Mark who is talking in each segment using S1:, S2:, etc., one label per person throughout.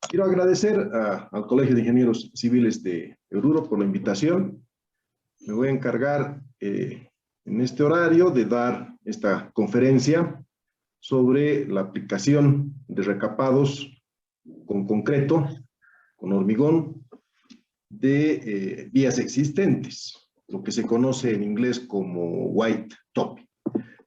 S1: Quiero agradecer al Colegio de Ingenieros Civiles de Oruro por la invitación. Me voy a encargar en este horario de dar esta conferencia sobre la aplicación de recapados con concreto, con hormigón, de vías existentes, lo que se conoce en inglés como white top.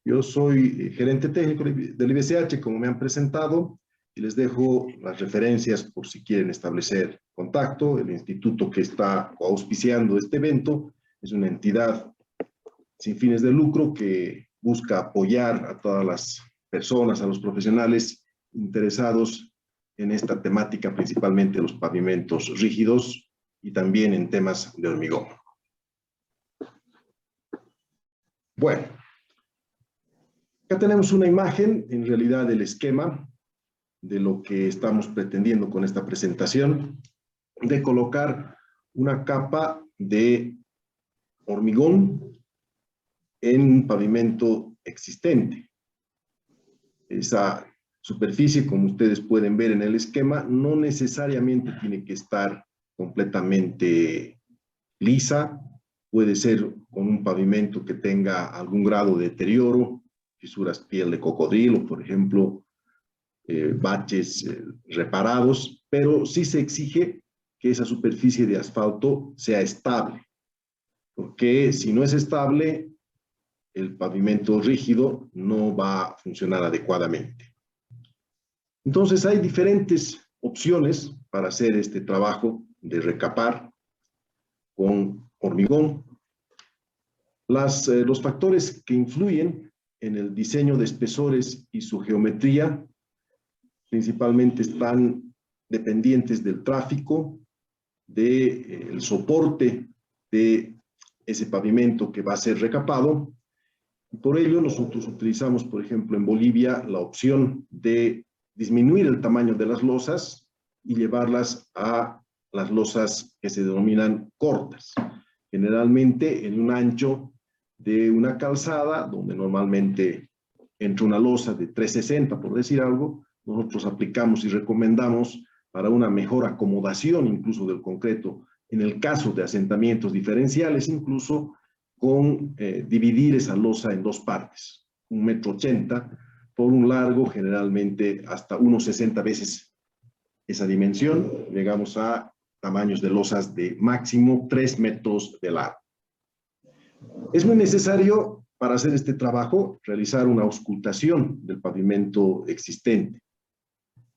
S1: Yo soy gerente técnico del IBCH, como me han presentado, y les dejo las referencias por si quieren establecer contacto. El instituto que está auspiciando este evento es una entidad sin fines de lucro que busca apoyar a todas las personas, a los profesionales interesados en esta temática, principalmente los pavimentos rígidos y también en temas de hormigón. Bueno, acá tenemos una imagen, en realidad, del esquema de lo que estamos pretendiendo con esta presentación, de colocar una capa de hormigón en un pavimento existente. Esa superficie, como ustedes pueden ver en el esquema, no necesariamente tiene que estar completamente lisa, puede ser con un pavimento que tenga algún grado de deterioro, fisuras piel de cocodrilo, por ejemplo, baches reparados, pero sí se exige que esa superficie de asfalto sea estable, porque si no es estable, el pavimento rígido no va a funcionar adecuadamente. Entonces hay diferentes opciones para hacer este trabajo de recapar con hormigón. Los factores que influyen en el diseño de espesores y su geometría principalmente están dependientes del tráfico, del soporte de ese pavimento que va a ser recapado. Y por ello nosotros utilizamos, por ejemplo, en Bolivia, la opción de disminuir el tamaño de las losas y llevarlas a las losas que se denominan cortas, generalmente en un ancho de una calzada, donde normalmente entra una losa de 360, por decir algo. Nosotros aplicamos y recomendamos para una mejor acomodación incluso del concreto, en el caso de asentamientos diferenciales, incluso con dividir esa losa en dos partes, 1,80 m por un largo, generalmente hasta 1,60 veces esa dimensión. Llegamos a tamaños de losas de máximo 3 metros de largo. Es muy necesario para hacer este trabajo realizar una auscultación del pavimento existente.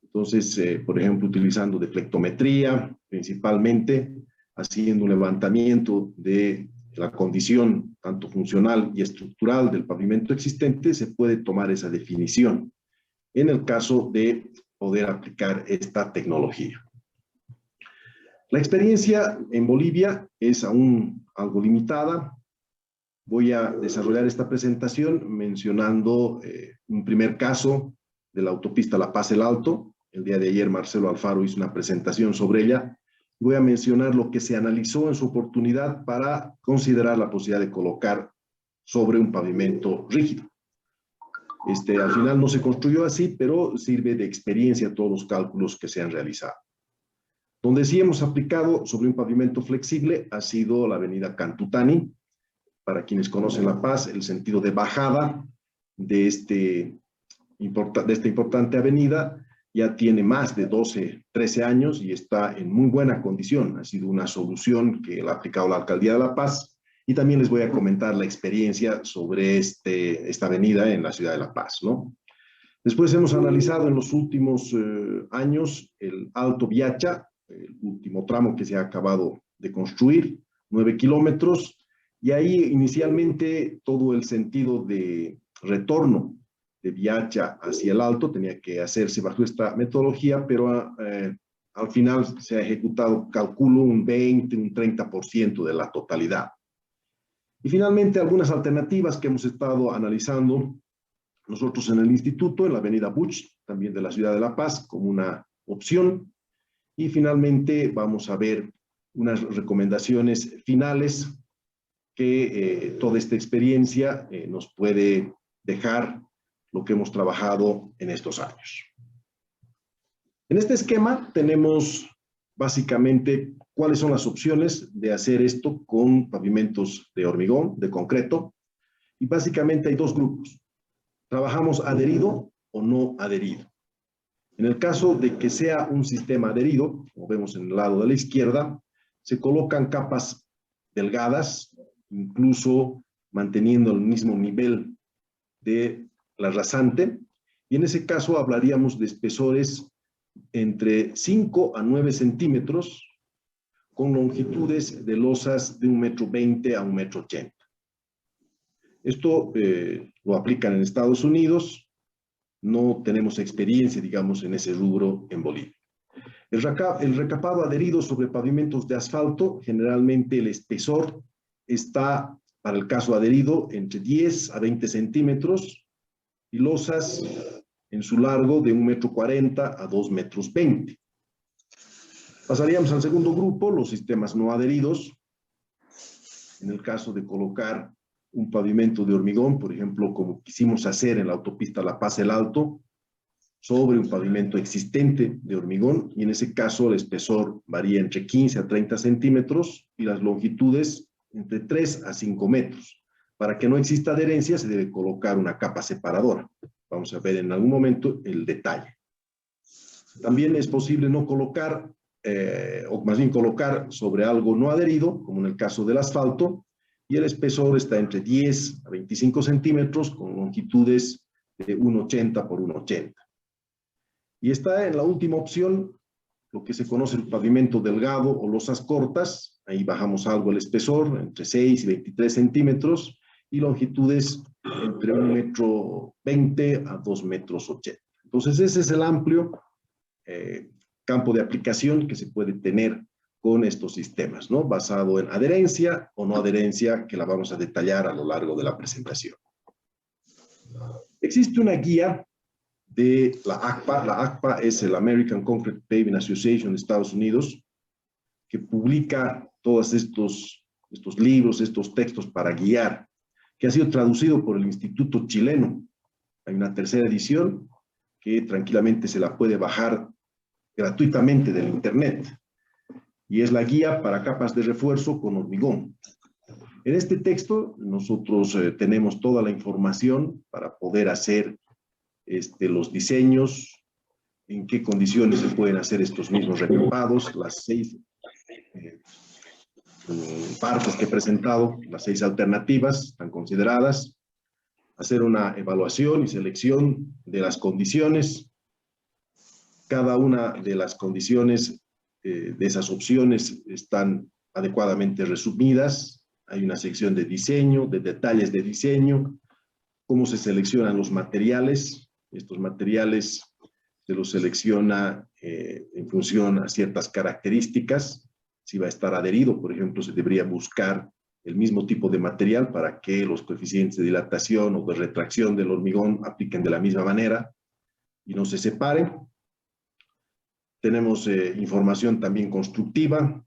S1: Entonces, por ejemplo, utilizando deflectometría, principalmente haciendo un levantamiento de la condición tanto funcional y estructural del pavimento existente, se puede tomar esa definición en el caso de poder aplicar esta tecnología. La experiencia en Bolivia es aún algo limitada. Voy a desarrollar esta presentación mencionando un primer caso de la autopista La Paz-El Alto. El día de ayer Marcelo Alfaro hizo una presentación sobre ella. Voy a mencionar lo que se analizó en su oportunidad para considerar la posibilidad de colocar sobre un pavimento rígido. Al final no se construyó así, pero sirve de experiencia todos los cálculos que se han realizado. Donde sí hemos aplicado sobre un pavimento flexible ha sido la avenida Cantutani. Para quienes conocen La Paz, el sentido de bajada de esta importante avenida ya tiene más de 12, 13 años y está en muy buena condición. Ha sido una solución que la ha aplicado la Alcaldía de La Paz, y también les voy a comentar la experiencia sobre esta avenida en la ciudad de La Paz, ¿no? Después hemos analizado en los últimos años el Alto Viacha, el último tramo que se ha acabado de construir, 9 kilómetros, y ahí inicialmente todo el sentido de retorno de Viacha hacia el Alto tenía que hacerse bajo esta metodología, pero al final se ha ejecutado, calculo, un 20, un 30% de la totalidad. Y finalmente algunas alternativas que hemos estado analizando nosotros en el instituto, en la avenida Buch, también de la ciudad de La Paz, como una opción. Y finalmente vamos a ver unas recomendaciones finales que toda esta experiencia nos puede dejar lo que hemos trabajado en estos años. En este esquema tenemos básicamente cuáles son las opciones de hacer esto con pavimentos de hormigón, de concreto, y básicamente hay dos grupos. Trabajamos adherido o no adherido. En el caso de que sea un sistema adherido, como vemos en el lado de la izquierda, se colocan capas delgadas, incluso manteniendo el mismo nivel de la rasante, y en ese caso hablaríamos de espesores entre 5 a 9 centímetros, con longitudes de losas de 1,20 m a 1,80 m. Esto lo aplican en Estados Unidos. No tenemos experiencia, digamos, en ese rubro en Bolivia. El recapado adherido sobre pavimentos de asfalto, generalmente el espesor está, para el caso adherido, entre 10 a 20 centímetros y losas en su largo de 1,40 m a 2,20 m. Pasaríamos al segundo grupo, los sistemas no adheridos. En el caso de colocar un pavimento de hormigón, por ejemplo, como quisimos hacer en la autopista La Paz El Alto, sobre un pavimento existente de hormigón, y en ese caso el espesor varía entre 15 a 30 centímetros y las longitudes entre 3 a 5 metros. Para que no exista adherencia se debe colocar una capa separadora. Vamos a ver en algún momento el detalle. También es posible no colocar, o más bien colocar sobre algo no adherido, como en el caso del asfalto, y el espesor está entre 10 a 25 centímetros con longitudes de 1,80 por 1,80. Y está en la última opción, lo que se conoce el pavimento delgado o losas cortas. Ahí bajamos algo el espesor, entre 6 y 23 centímetros, y longitudes entre 1,20 m a 2,80 m. Entonces ese es el amplio campo de aplicación que se puede tener con estos sistemas, ¿no? Basado en adherencia o no adherencia, que la vamos a detallar a lo largo de la presentación. Existe una guía de la ACPA. La ACPA es el American Concrete Paving Association de Estados Unidos, que publica todos estos libros, estos textos para guiar, que ha sido traducido por el Instituto Chileno. Hay una tercera edición que tranquilamente se la puede bajar gratuitamente del internet, y es la guía para capas de refuerzo con hormigón. En este texto nosotros tenemos toda la información para poder hacer los diseños, en qué condiciones se pueden hacer estos mismos recapados, las 6 partes que he presentado, las 6 alternativas están consideradas, hacer una evaluación y selección de las condiciones. Cada una de las condiciones de esas opciones están adecuadamente resumidas. Hay una sección de diseño, de detalles de diseño, cómo se seleccionan los materiales. Estos materiales se los selecciona en función a ciertas características. Si va a estar adherido, por ejemplo, se debería buscar el mismo tipo de material para que los coeficientes de dilatación o de retracción del hormigón apliquen de la misma manera y no se separen. Tenemos información también constructiva,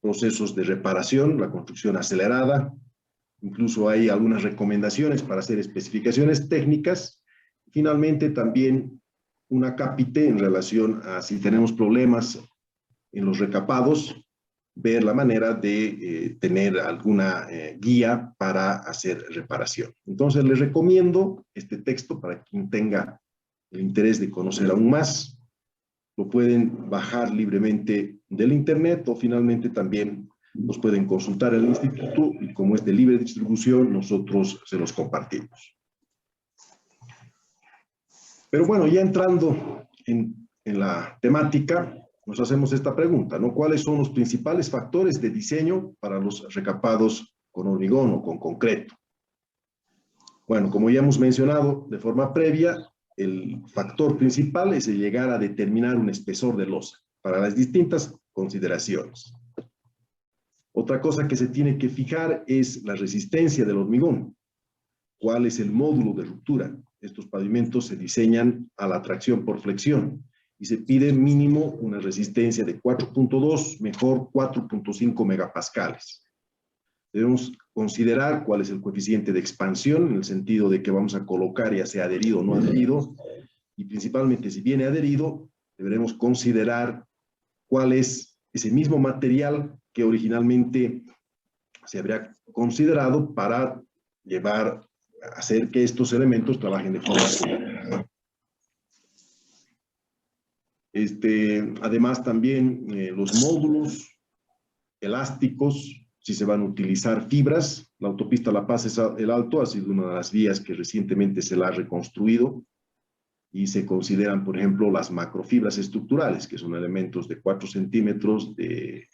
S1: procesos de reparación, la construcción acelerada. Incluso hay algunas recomendaciones para hacer especificaciones técnicas. Finalmente, también un acápite en relación a si tenemos problemas en los recapados, ver la manera de tener alguna guía para hacer reparación. Entonces, les recomiendo este texto para quien tenga el interés de conocer aún más. Lo pueden bajar libremente del internet, o finalmente también nos pueden consultar en el instituto, y como es de libre distribución, nosotros se los compartimos. Pero bueno, ya entrando en la temática, nos hacemos esta pregunta, ¿no? ¿Cuáles son los principales factores de diseño para los recapados con hormigón o con concreto? Bueno, como ya hemos mencionado de forma previa, el factor principal es el llegar a determinar un espesor de losa para las distintas consideraciones. Otra cosa que se tiene que fijar es la resistencia del hormigón. ¿Cuál es el módulo de ruptura? Estos pavimentos se diseñan a la tracción por flexión y se pide mínimo una resistencia de 4.2, mejor 4.5 megapascales. Debemos considerar cuál es el coeficiente de expansión, en el sentido de que vamos a colocar, ya sea adherido o no adherido, y principalmente si viene adherido, deberemos considerar cuál es ese mismo material que originalmente se habría considerado para hacer que estos elementos trabajen de forma segura. Además, también los módulos elásticos, si se van a utilizar fibras. La autopista La Paz-El Alto ha sido una de las vías que recientemente se la ha reconstruido y se consideran, por ejemplo, las macrofibras estructurales, que son elementos de 4 centímetros de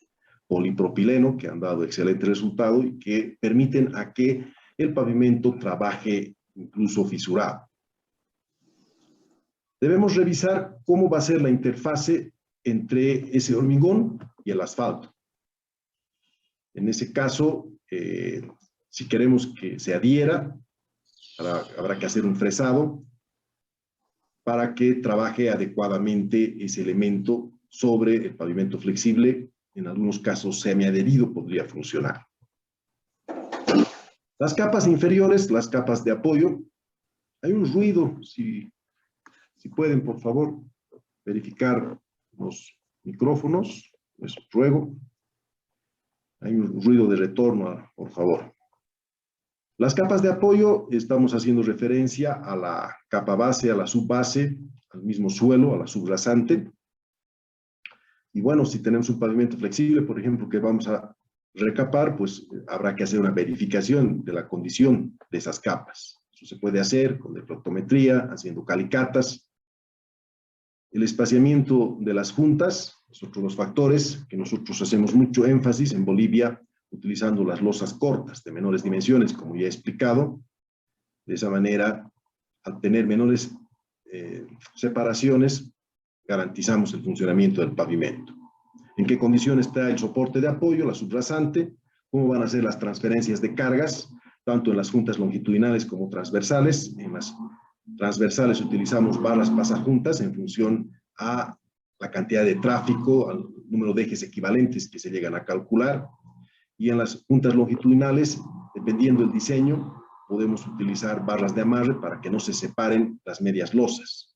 S1: polipropileno que han dado excelente resultado y que permiten a que el pavimento trabaje incluso fisurado. Debemos revisar cómo va a ser la interfase entre ese hormigón y el asfalto. En ese caso, si queremos que se adhiera, habrá que hacer un fresado para que trabaje adecuadamente ese elemento sobre el pavimento flexible. En algunos casos semiadherido podría funcionar. Las capas inferiores, las capas de apoyo. Hay un ruido, si pueden, por favor, verificar los micrófonos, les ruego. Hay un ruido de retorno, por favor. Las capas de apoyo, estamos haciendo referencia a la capa base, a la subbase, al mismo suelo, a la subrasante. Y bueno, si tenemos un pavimento flexible, por ejemplo, que vamos a recapar, pues habrá que hacer una verificación de la condición de esas capas. Eso se puede hacer con deflectometría, haciendo calicatas. El espaciamiento de las juntas es otro de los factores que nosotros hacemos mucho énfasis en Bolivia, utilizando las losas cortas de menores dimensiones, como ya he explicado. De esa manera, al tener menores separaciones, garantizamos el funcionamiento del pavimento. ¿En qué condición está el soporte de apoyo, la subrasante? ¿Cómo van a ser las transferencias de cargas, tanto en las juntas longitudinales como transversales? En las transversales utilizamos barras pasajuntas en función a la cantidad de tráfico, al número de ejes equivalentes que se llegan a calcular. Y en las juntas longitudinales, dependiendo del diseño, podemos utilizar barras de amarre para que no se separen las medias losas.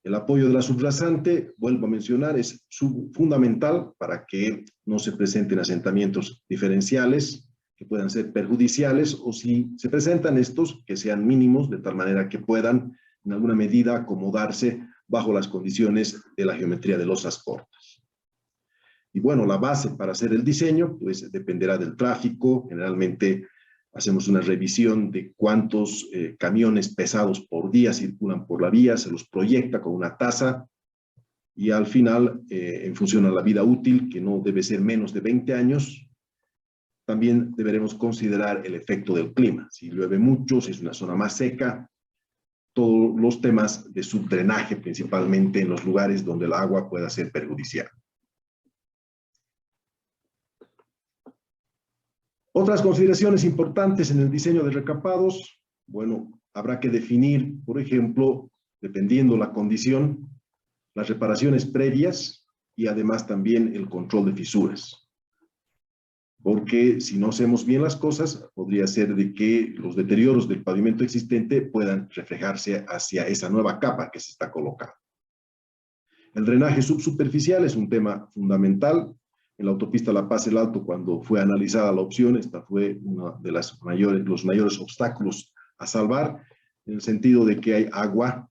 S1: El apoyo de la subrasante, vuelvo a mencionar, es fundamental para que no se presenten asentamientos diferenciales que puedan ser perjudiciales, o si se presentan estos, que sean mínimos, de tal manera que puedan en alguna medida acomodarse bajo las condiciones de la geometría de losas cortas. Y bueno, la base para hacer el diseño, pues dependerá del tráfico. Generalmente hacemos una revisión de cuántos camiones pesados por día circulan por la vía, se los proyecta con una tasa y al final, en función a la vida útil, que no debe ser menos de 20 años, también deberemos considerar el efecto del clima. Si llueve mucho, si es una zona más seca, todos los temas de subdrenaje, principalmente en los lugares donde el agua pueda ser perjudicial. Otras consideraciones importantes en el diseño de recapados, bueno, habrá que definir, por ejemplo, dependiendo la condición, las reparaciones previas y además también el control de fisuras. Porque si no hacemos bien las cosas, podría ser de que los deterioros del pavimento existente puedan reflejarse hacia esa nueva capa que se está colocando. El drenaje subsuperficial es un tema fundamental. En la autopista La Paz-El Alto, cuando fue analizada la opción, esta fue uno de los mayores obstáculos a salvar, en el sentido de que hay agua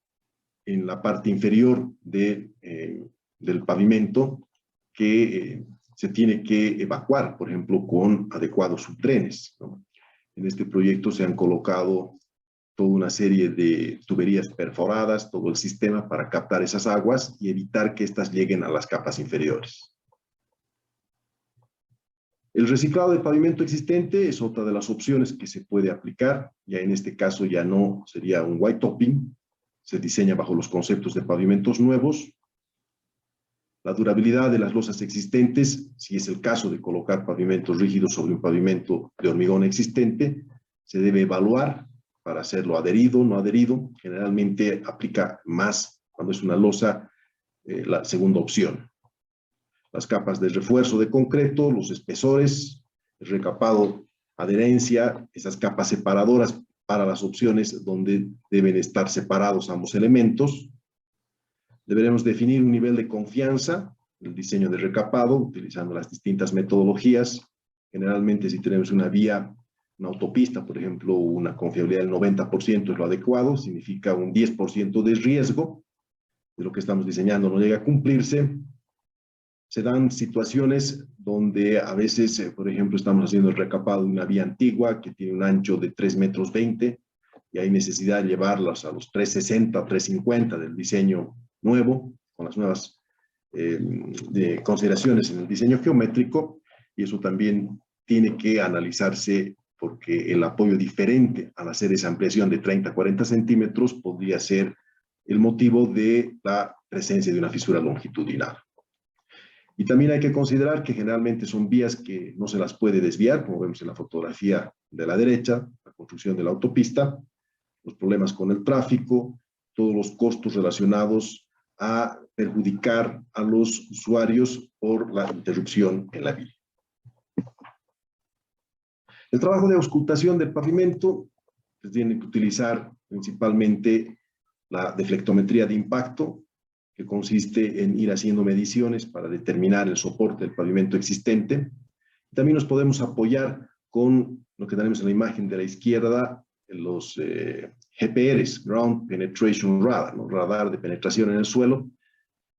S1: en la parte inferior del pavimento que se tiene que evacuar, por ejemplo, con adecuados subdrenes, ¿no? En este proyecto se han colocado toda una serie de tuberías perforadas, todo el sistema para captar esas aguas y evitar que éstas lleguen a las capas inferiores. El reciclado de pavimento existente es otra de las opciones que se puede aplicar. Ya en este caso ya no sería un white topping, se diseña bajo los conceptos de pavimentos nuevos. La durabilidad de las losas existentes, si es el caso de colocar pavimentos rígidos sobre un pavimento de hormigón existente, se debe evaluar para hacerlo adherido, no adherido. Generalmente aplica más cuando es una losa, la segunda opción. Las capas de refuerzo de concreto, los espesores, el recapado, adherencia, esas capas separadoras para las opciones donde deben estar separados ambos elementos. Deberemos definir un nivel de confianza en el diseño de recapado, utilizando las distintas metodologías. Generalmente, si tenemos una vía, una autopista, por ejemplo, una confiabilidad del 90% es lo adecuado, significa un 10% de riesgo de lo que estamos diseñando no llega a cumplirse. Se dan situaciones donde a veces, por ejemplo, estamos haciendo el recapado de una vía antigua que tiene un ancho de 3,20 metros y hay necesidad de llevarlas a los 3,60 o 3,50 del diseño nuevo, con las nuevas de consideraciones en el diseño geométrico, y eso también tiene que analizarse porque el apoyo diferente al hacer esa ampliación de 30 a 40 centímetros podría ser el motivo de la presencia de una fisura longitudinal. Y también hay que considerar que generalmente son vías que no se las puede desviar, como vemos en la fotografía de la derecha, la construcción de la autopista, los problemas con el tráfico, todos los costos relacionados a perjudicar a los usuarios por la interrupción en la vía. El trabajo de auscultación del pavimento se tiene que utilizar principalmente la deflectometría de impacto, que consiste en ir haciendo mediciones para determinar el soporte del pavimento existente. También nos podemos apoyar con lo que tenemos en la imagen de la izquierda, los GPRs, Ground Penetration Radar, ¿no? Radar de penetración en el suelo,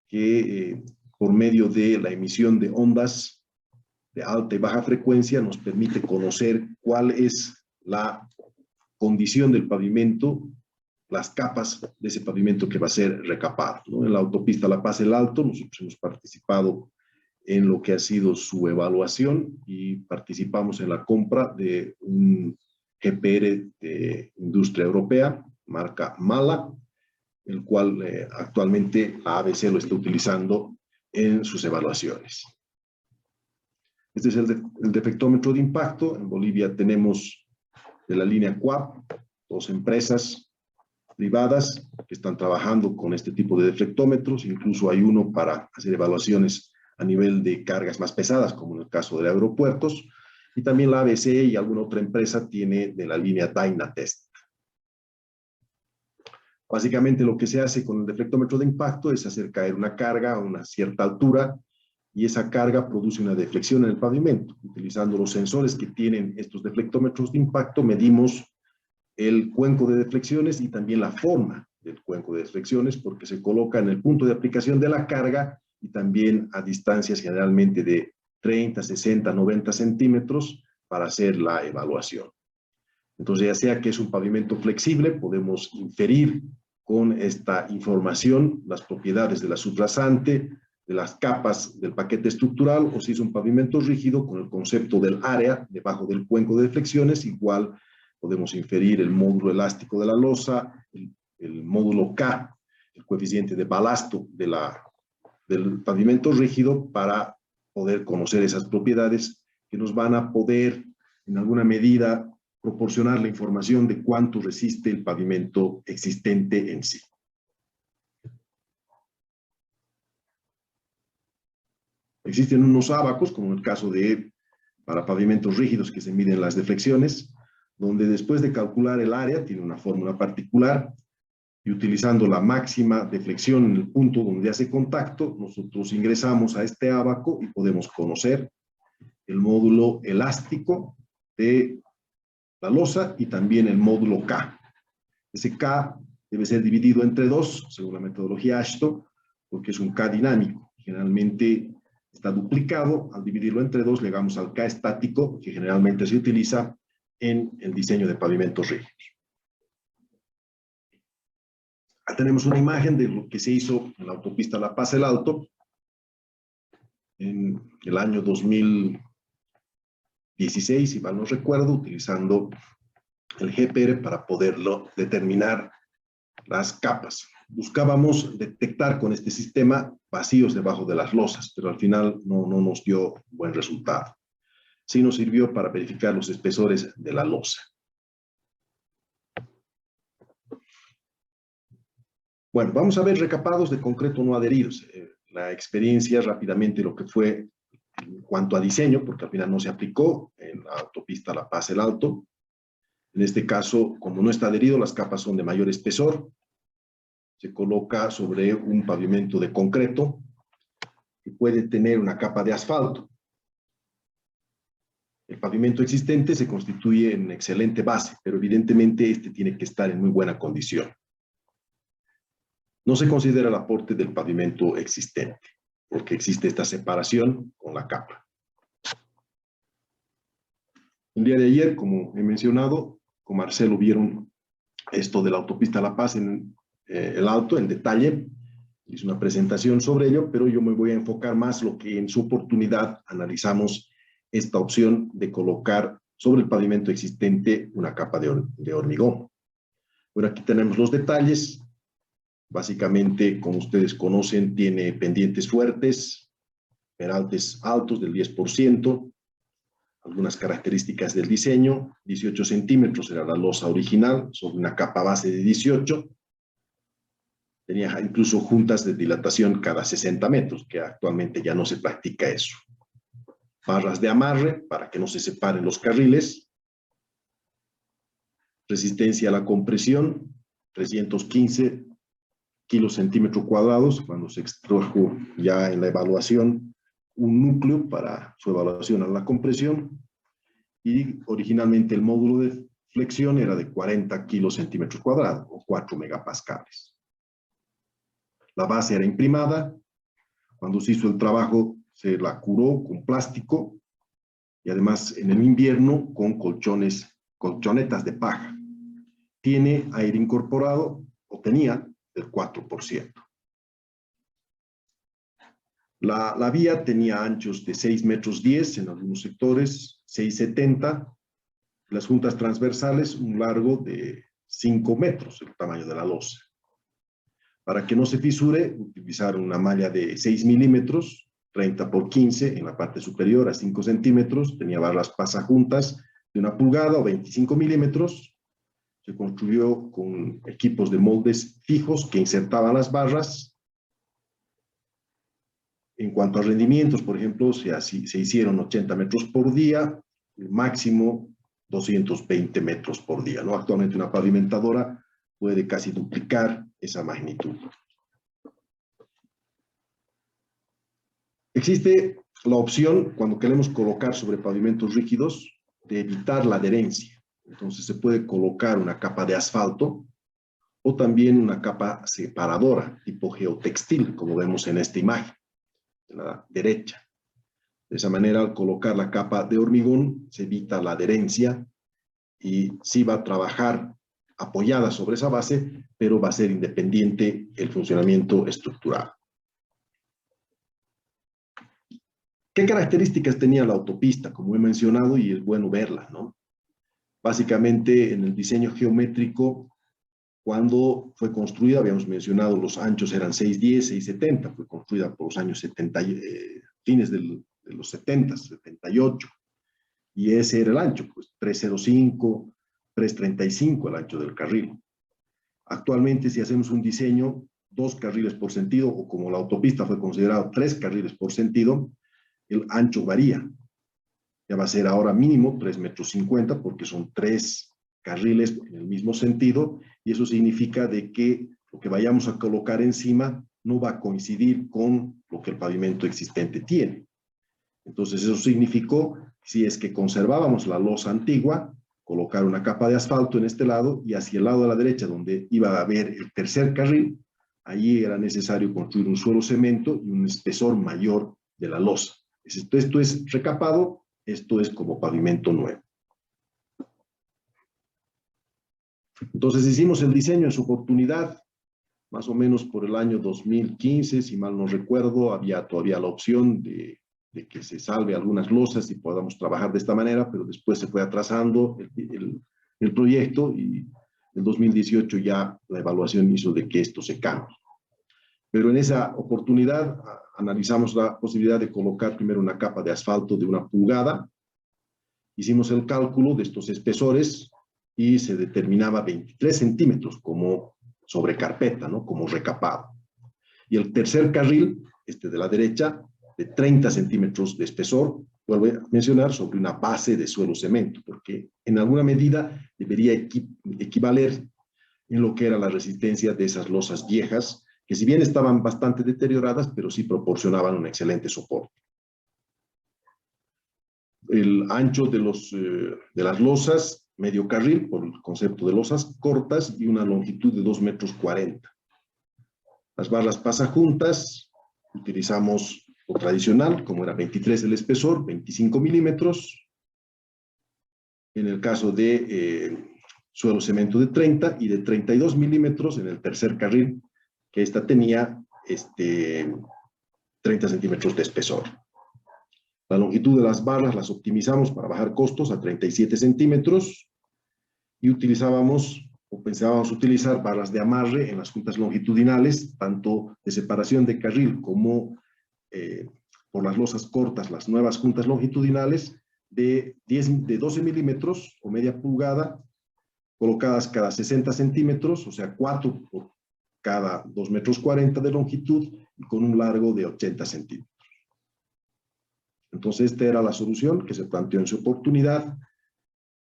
S1: que por medio de la emisión de ondas de alta y baja frecuencia nos permite conocer cuál es la condición del pavimento, las capas de ese pavimento que va a ser recapado, ¿no? En la autopista La Paz El Alto nosotros hemos participado en lo que ha sido su evaluación y participamos en la compra de un GPR de industria europea, marca Mala, el cual actualmente la ABC lo está utilizando en sus evaluaciones. Este es el defectómetro de impacto. En Bolivia tenemos de la línea CUAP, 2 empresas privadas que están trabajando con este tipo de deflectómetros. Incluso hay uno para hacer evaluaciones a nivel de cargas más pesadas, como en el caso de aeropuertos. Y también la ABC y alguna otra empresa tiene de la línea Dynatest. Básicamente lo que se hace con el deflectómetro de impacto es hacer caer una carga a una cierta altura y esa carga produce una deflexión en el pavimento. Utilizando los sensores que tienen estos deflectómetros de impacto, medimos el cuenco de deflexiones y también la forma del cuenco de deflexiones, porque se coloca en el punto de aplicación de la carga y también a distancias generalmente de 30, 60, 90 centímetros para hacer la evaluación. Entonces, ya sea que es un pavimento flexible, podemos inferir con esta información las propiedades de la subrasante, de las capas del paquete estructural, o si es un pavimento rígido, con el concepto del área debajo del cuenco de deflexiones, igual podemos inferir el módulo elástico de la losa, el módulo K, el coeficiente de balasto del pavimento rígido, para poder conocer esas propiedades que nos van a poder, en alguna medida, proporcionar la información de cuánto resiste el pavimento existente en sí. Existen unos ábacos, como en el caso de para pavimentos rígidos, que se miden las deflexiones, donde después de calcular el área, tiene una fórmula particular, y utilizando la máxima deflexión en el punto donde hace contacto, nosotros ingresamos a este ábaco y podemos conocer el módulo elástico de la losa y también el módulo K. Ese K debe ser dividido entre 2, según la metodología AASHTO, porque es un K dinámico. Generalmente está duplicado. Al dividirlo entre 2, llegamos al K estático, que generalmente se utiliza en el diseño de pavimentos rígidos. Acá tenemos una imagen de lo que se hizo en la autopista La Paz El Alto en el año 2016, si mal no recuerdo, utilizando el GPR para poderlo determinar las capas. Buscábamos detectar con este sistema vacíos debajo de las losas, pero al final no nos dio buen resultado. Sí nos sirvió para verificar los espesores de la losa. Bueno, vamos a ver recapados de concreto no adheridos. La experiencia rápidamente lo que fue en cuanto a diseño, porque al final no se aplicó en la autopista La Paz El Alto. En este caso, como no está adherido, las capas son de mayor espesor. se coloca sobre un pavimento de concreto que puede tener una capa de asfalto. El pavimento existente se constituye en excelente base, pero evidentemente este tiene que estar en muy buena condición. No se considera el aporte del pavimento existente, porque existe esta separación con la capa. El día de ayer, como he mencionado, con Marcelo vieron esto de la autopista La Paz en el Alto, en detalle. Hice una presentación sobre ello, pero yo me voy a enfocar más lo que en su oportunidad analizamos esta opción de colocar sobre el pavimento existente una capa de hormigón. Bueno, aquí tenemos los detalles. Básicamente, como ustedes conocen, tiene pendientes fuertes, peraltes altos del 10%, algunas características del diseño: 18 centímetros era la losa original, sobre una capa base de 18. Tenía incluso juntas de dilatación cada 60 metros, que actualmente ya no se practica eso. Barras de amarre para que no se separen los carriles. Resistencia a la compresión, 315 kilos centímetros cuadrados, cuando se extrajo ya en la evaluación un núcleo para su evaluación a la compresión, y originalmente el módulo de flexión era de 40 kilos centímetros cuadrados, o 4 megapascales. La base era imprimada. Cuando se hizo el trabajo, se la curó con plástico, y además en el invierno con colchonetas de paja. Tiene aire incorporado, o tenía, del 4%. La vía tenía anchos de 6 metros 10 en algunos sectores, 6,70. Las juntas transversales, un largo de 5 metros, el tamaño de la losa. Para que no se fisure, utilizaron una malla de 6 milímetros, 30 por 15 en la parte superior, a 5 centímetros. Tenía barras pasajuntas de 1 pulgada o 25 milímetros. Se construyó con equipos de moldes fijos que insertaban las barras. En cuanto a rendimientos, por ejemplo, se hicieron 80 metros por día, el máximo 220 metros por día, ¿no? Actualmente una pavimentadora puede casi duplicar esa magnitud. Existe la opción, cuando queremos colocar sobre pavimentos rígidos, de evitar la adherencia. Entonces se puede colocar una capa de asfalto o también una capa separadora, tipo geotextil, como vemos en esta imagen, en la derecha. De esa manera, al colocar la capa de hormigón, se evita la adherencia y sí va a trabajar apoyada sobre esa base, pero va a ser independiente el funcionamiento estructural. ¿Qué características tenía la autopista? Como he mencionado, y es bueno verla, ¿no? Básicamente, en el diseño geométrico, cuando fue construida, habíamos mencionado, los anchos eran 610, 670, fue construida por los años 70, fines de los 70, 78, y ese era el ancho, pues 305, 335 el ancho del carril. Actualmente, si hacemos un diseño, 2 carriles por sentido, o como la autopista fue considerado 3 carriles por sentido, el ancho varía. Ya va a ser ahora mínimo 3,50 metros, porque son 3 carriles en el mismo sentido, y eso significa de que lo que vayamos a colocar encima no va a coincidir con lo que el pavimento existente tiene. Entonces eso significó, si es que conservábamos la losa antigua, colocar una capa de asfalto en este lado, y hacia el lado de la derecha, donde iba a haber el tercer carril, allí era necesario construir un suelo cemento y un espesor mayor de la losa. Esto es recapado. Esto es como pavimento nuevo. Entonces hicimos el diseño en su oportunidad, más o menos por el año 2015, si mal no recuerdo. Había todavía la opción de que se salve algunas losas y podamos trabajar de esta manera, pero después se fue atrasando el proyecto, y en el 2018 ya la evaluación hizo de que esto se cambie. Pero en esa oportunidad analizamos la posibilidad de colocar primero una capa de asfalto de 1 pulgada. Hicimos el cálculo de estos espesores y se determinaba 23 centímetros como sobre carpeta, ¿no? Como recapado. Y el tercer carril, este de la derecha, de 30 centímetros de espesor, vuelvo a mencionar, sobre una base de suelo cemento, porque en alguna medida debería equivaler en lo que era la resistencia de esas losas viejas, que si bien estaban bastante deterioradas, pero sí proporcionaban un excelente soporte. El ancho de las losas, medio carril, por el concepto de losas cortas, y una longitud de 2,40 metros. Las barras pasajuntas, utilizamos lo tradicional, como era 23 el espesor, 25 milímetros. En el caso de suelo cemento de 30 y de 32 milímetros en el tercer carril, que esta tenía 30 centímetros de espesor. La longitud de las barras las optimizamos para bajar costos a 37 centímetros y utilizábamos o pensábamos utilizar barras de amarre en las juntas longitudinales, tanto de separación de carril como por las losas cortas, las nuevas juntas longitudinales de 12 milímetros o media pulgada, colocadas cada 60 centímetros, o sea, 4 por cada 2,40 metros de longitud y con un largo de 80 centímetros. Entonces, esta era la solución que se planteó en su oportunidad,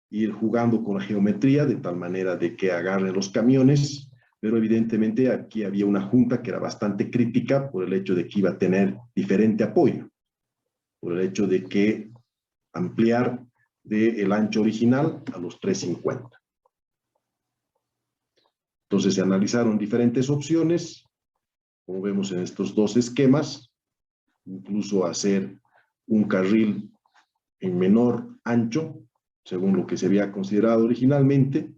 S1: ir jugando con la geometría de tal manera de que agarren los camiones, pero evidentemente aquí había una junta que era bastante crítica por el hecho de que iba a tener diferente apoyo, por el hecho de que ampliar del ancho original a los 3,50. Entonces se analizaron diferentes opciones, como vemos en estos dos esquemas, incluso hacer un carril en menor ancho, según lo que se había considerado originalmente,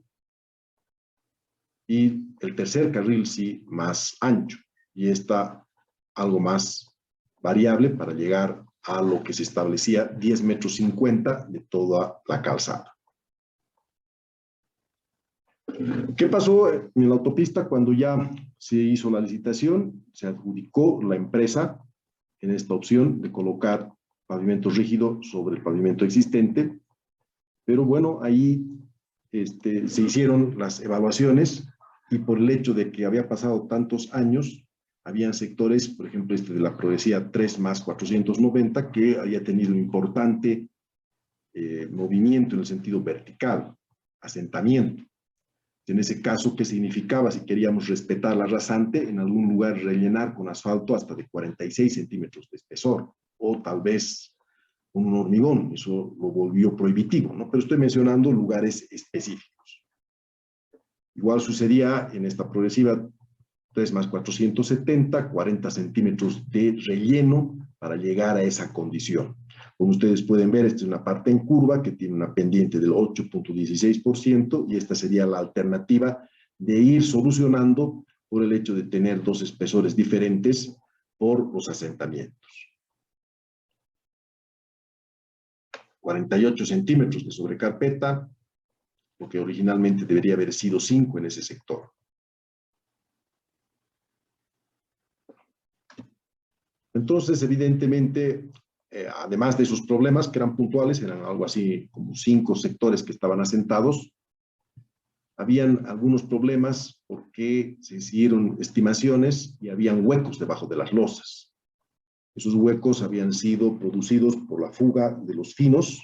S1: y el tercer carril sí más ancho, y esta algo más variable para llegar a lo que se establecía 10,50 metros de toda la calzada. ¿Qué pasó en la autopista cuando ya se hizo la licitación? Se adjudicó la empresa en esta opción de colocar pavimento rígido sobre el pavimento existente, pero bueno, ahí se hicieron las evaluaciones y por el hecho de que había pasado tantos años, habían sectores, por ejemplo, de la progresía 3+490, que había tenido un importante movimiento en el sentido vertical, asentamiento. En ese caso, ¿qué significaba? Si queríamos respetar la rasante, en algún lugar rellenar con asfalto hasta de 46 centímetros de espesor, o tal vez con un hormigón, eso lo volvió prohibitivo, ¿no? Pero estoy mencionando lugares específicos. Igual sucedía en esta progresiva 3+470, 40 centímetros de relleno para llegar a esa condición. Como ustedes pueden ver, esta es una parte en curva que tiene una pendiente del 8,16% y esta sería la alternativa de ir solucionando por el hecho de tener dos espesores diferentes por los asentamientos. 48 centímetros de sobrecarpeta, lo que originalmente debería haber sido 5 en ese sector. Entonces, evidentemente, además de esos problemas que eran puntuales, eran algo así como 5 sectores que estaban asentados, habían algunos problemas porque se hicieron estimaciones y habían huecos debajo de las losas. Esos huecos habían sido producidos por la fuga de los finos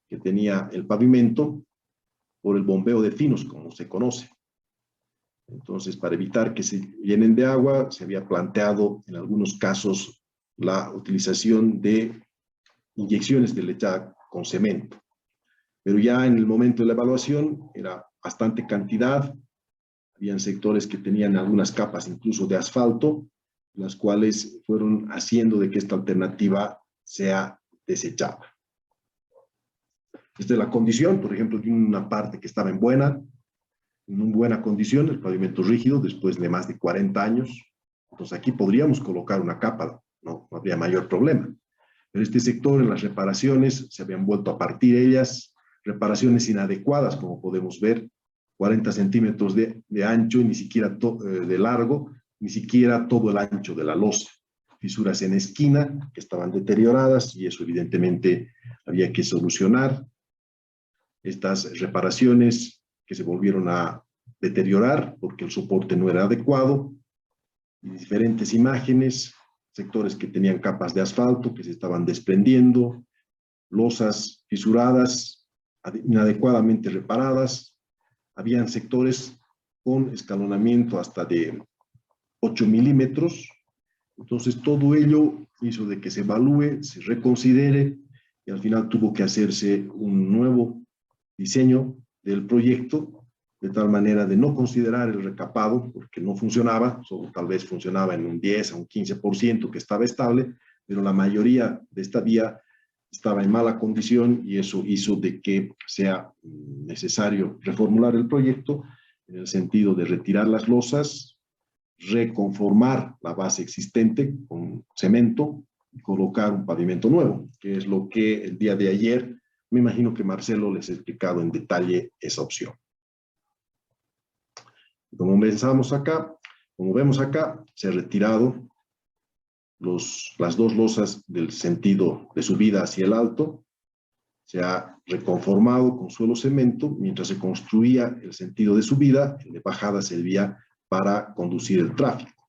S1: que tenía el pavimento, por el bombeo de finos, como se conoce. Entonces, para evitar que se llenen de agua, se había planteado en algunos casos la utilización de inyecciones de lechada con cemento. Pero ya en el momento de la evaluación era bastante cantidad, habían sectores que tenían algunas capas incluso de asfalto, las cuales fueron haciendo de que esta alternativa sea desechada. Esta es la condición, por ejemplo, de una parte que estaba en buena condición, el pavimento rígido, después de más de 40 años. Entonces aquí podríamos colocar una capa, no habría mayor problema. Pero este sector, en las reparaciones, se habían vuelto a partir ellas, reparaciones inadecuadas, como podemos ver, 40 centímetros de ancho y ni siquiera de largo, ni siquiera todo el ancho de la losa. Fisuras en esquina que estaban deterioradas y eso evidentemente había que solucionar. Estas reparaciones que se volvieron a deteriorar porque el soporte no era adecuado, y diferentes imágenes, sectores que tenían capas de asfalto que se estaban desprendiendo, losas fisuradas, inadecuadamente reparadas, habían sectores con escalonamiento hasta de 8 milímetros. Entonces, todo ello hizo de que se evalúe, se reconsidere, y al final tuvo que hacerse un nuevo diseño del proyecto, de tal manera de no considerar el recapado, porque no funcionaba, solo tal vez funcionaba en un 10 a un 15% que estaba estable, pero la mayoría de esta vía estaba en mala condición, y eso hizo de que sea necesario reformular el proyecto en el sentido de retirar las losas, reconformar la base existente con cemento y colocar un pavimento nuevo, que es lo que el día de ayer, me imagino que Marcelo les ha explicado en detalle esa opción. Como vemos acá, se ha retirado las dos losas del sentido de subida hacia el alto, se ha reconformado con suelo cemento, mientras se construía el sentido de subida, el de bajada servía para conducir el tráfico.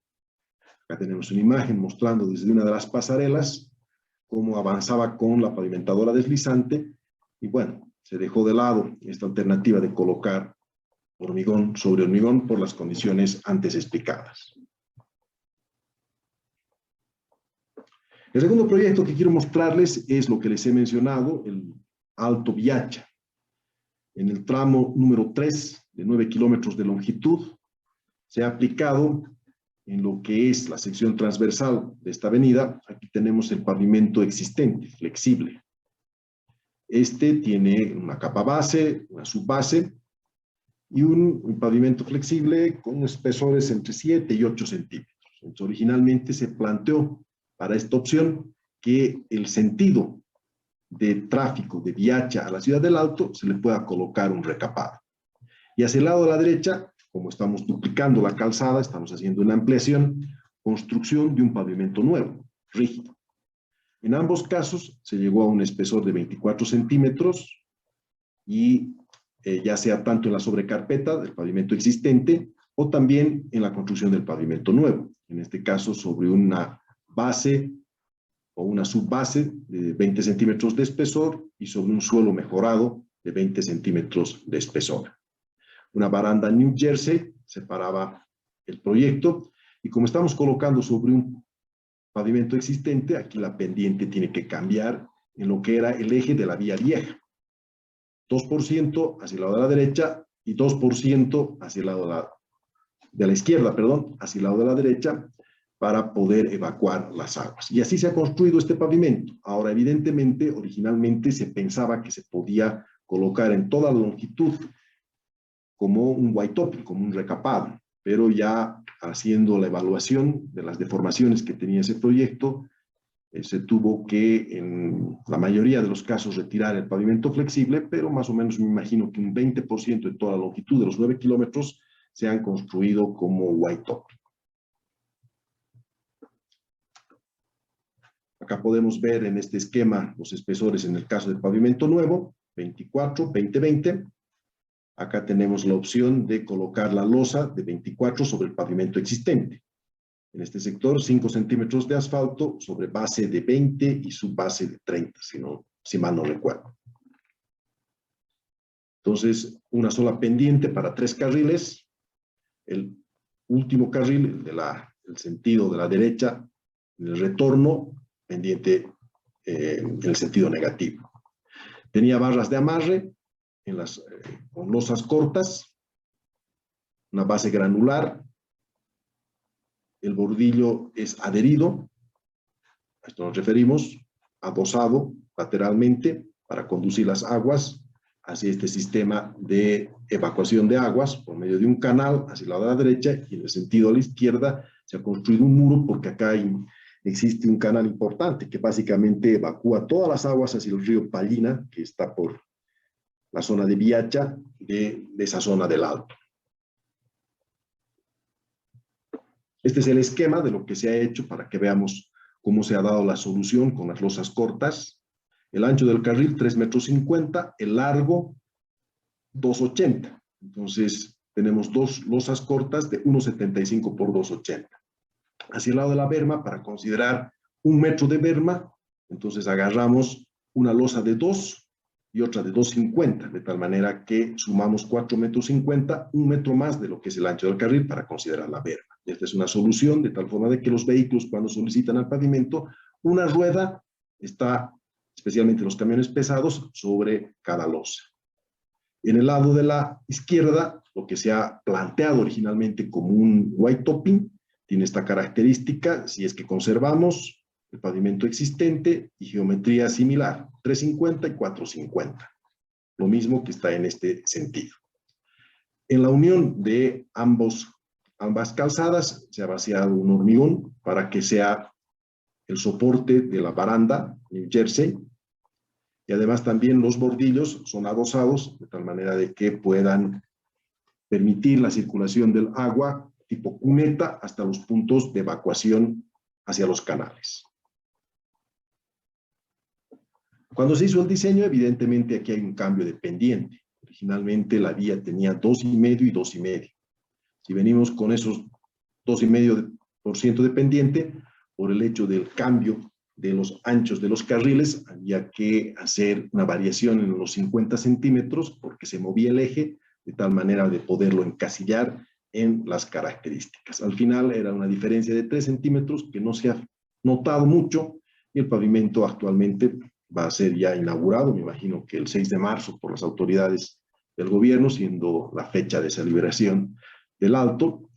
S1: Acá tenemos una imagen mostrando desde una de las pasarelas cómo avanzaba con la pavimentadora deslizante, y bueno, se dejó de lado esta alternativa de colocar hormigón sobre hormigón por las condiciones antes explicadas. El segundo proyecto que quiero mostrarles es lo que les he mencionado, el Alto Viacha. En el tramo número 3, de 9 kilómetros de longitud, se ha aplicado en lo que es la sección transversal de esta avenida. Aquí tenemos el pavimento existente, flexible. Este tiene una capa base, una subbase y un pavimento flexible con espesores entre 7 y 8 centímetros. Entonces, originalmente se planteó para esta opción que el sentido de tráfico de Viacha a la Ciudad del Alto se le pueda colocar un recapado. Y hacia el lado de la derecha, como estamos duplicando la calzada, estamos haciendo una ampliación, construcción de un pavimento nuevo, rígido. En ambos casos se llegó a un espesor de 24 centímetros y ya sea tanto en la sobrecarpeta del pavimento existente o también en la construcción del pavimento nuevo, en este caso sobre una base o una subbase de 20 centímetros de espesor y sobre un suelo mejorado de 20 centímetros de espesor. Una baranda New Jersey separaba el proyecto, y como estamos colocando sobre un pavimento existente, aquí la pendiente tiene que cambiar en lo que era el eje de la vía vieja. 2% hacia el lado de la derecha y 2% hacia el lado de la izquierda, hacia el lado de la derecha, para poder evacuar las aguas. Y así se ha construido este pavimento. Ahora, evidentemente, originalmente se pensaba que se podía colocar en toda la longitud como un white top, como un recapado, pero ya haciendo la evaluación de las deformaciones que tenía ese proyecto, se tuvo que, en la mayoría de los casos, retirar el pavimento flexible, pero más o menos me imagino que un 20% de toda la longitud de los 9 kilómetros se han construido como white top. Acá podemos ver en este esquema los espesores en el caso del pavimento nuevo, 24, 20, 20. Acá tenemos la opción de colocar la losa de 24 sobre el pavimento existente. En este sector, 5 centímetros de asfalto sobre base de 20 y subbase de 30, si mal no recuerdo. Entonces, una sola pendiente para 3 carriles. El último carril, el sentido de la derecha, en el retorno, pendiente en el sentido negativo. Tenía barras de amarre con losas cortas, una base granular, el bordillo es adherido, a esto nos referimos, adosado lateralmente para conducir las aguas hacia este sistema de evacuación de aguas por medio de un canal hacia el lado de la derecha, y en el sentido a la izquierda se ha construido un muro porque acá existe un canal importante que básicamente evacúa todas las aguas hacia el río Pallina, que está por la zona de Viacha, de esa zona del Alto. Este es el esquema de lo que se ha hecho para que veamos cómo se ha dado la solución con las losas cortas. El ancho del carril, 3,50 metros, el largo, 2,80. Entonces, tenemos dos losas cortas de 1,75 por 2,80. Hacia el lado de la berma, para considerar 1 metro de berma, entonces agarramos una losa de 2 y otra de 2,50, de tal manera que sumamos 4,50 metros, 1 metro más de lo que es el ancho del carril para considerar la berma. Esta es una solución de tal forma de que los vehículos, cuando solicitan al pavimento, una rueda está, especialmente los camiones pesados, sobre cada losa. En el lado de la izquierda, lo que se ha planteado originalmente como un white topping, tiene esta característica, si es que conservamos el pavimento existente y geometría similar, 3,50 y 4,50. Lo mismo que está en este sentido. En la unión de ambas calzadas se ha vaciado un hormigón para que sea el soporte de la baranda New Jersey, y además también los bordillos son adosados de tal manera de que puedan permitir la circulación del agua tipo cuneta hasta los puntos de evacuación hacia los canales. Cuando se hizo el diseño, evidentemente aquí hay un cambio de pendiente. Originalmente la vía tenía 2,5 y 2,5. Si venimos con esos 2,5% de pendiente, por el hecho del cambio de los anchos de los carriles, había que hacer una variación en los 50 centímetros porque se movía el eje de tal manera de poderlo encasillar en las características. Al final era una diferencia de 3 centímetros que no se ha notado mucho y el pavimento actualmente va a ser ya inaugurado, me imagino que el 6 de marzo por las autoridades del gobierno, siendo la fecha de esa liberación del alto,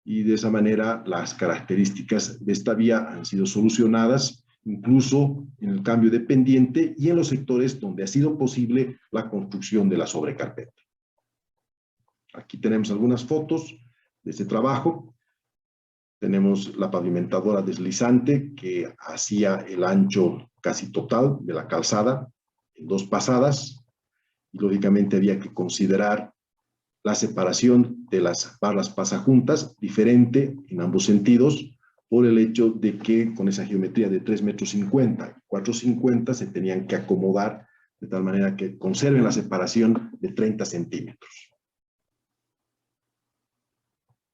S1: y de esa manera las características de esta vía han sido solucionadas, incluso en el cambio de pendiente y en los sectores donde ha sido posible la construcción de la sobrecarpeta. Aquí tenemos algunas fotos de este trabajo. Tenemos la pavimentadora deslizante que hacía el ancho casi total de la calzada en 2 pasadas. Y lógicamente había que considerar la separación de las barras pasajuntas, diferente en ambos sentidos, por el hecho de que con esa geometría de 3,50 metros y 4,50 se tenían que acomodar de tal manera que conserven la separación de 30 centímetros.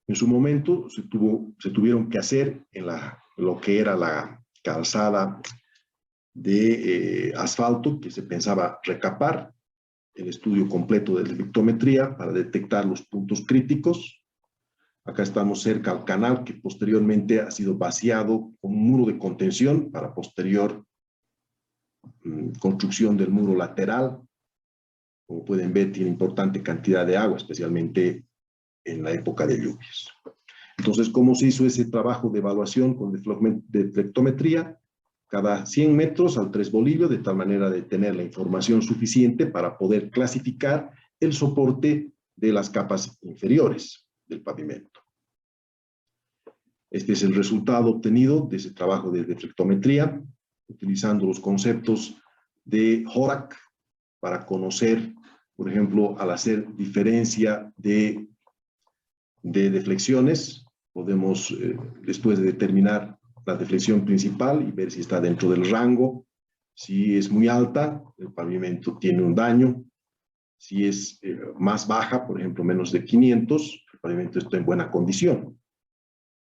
S1: En su momento se tuvieron que hacer en lo que era la calzada de asfalto que se pensaba recapar, el estudio completo de deflectometría para detectar los puntos críticos. Acá estamos cerca al canal que posteriormente ha sido vaciado con un muro de contención para posterior construcción del muro lateral. Como pueden ver, tiene importante cantidad de agua, especialmente en la época de lluvias. Entonces, ¿cómo se hizo ese trabajo de evaluación con deflectometría? Cada 100 metros al 3 bolillos, de tal manera de tener la información suficiente para poder clasificar el soporte de las capas inferiores del pavimento. Este es el resultado obtenido de ese trabajo de deflectometría, utilizando los conceptos de Horak para conocer, por ejemplo, al hacer diferencia de deflexiones, podemos, después de determinar la deflexión principal y ver si está dentro del rango. Si es muy alta, el pavimento tiene un daño. Si es más baja, por ejemplo, menos de 500, el pavimento está en buena condición.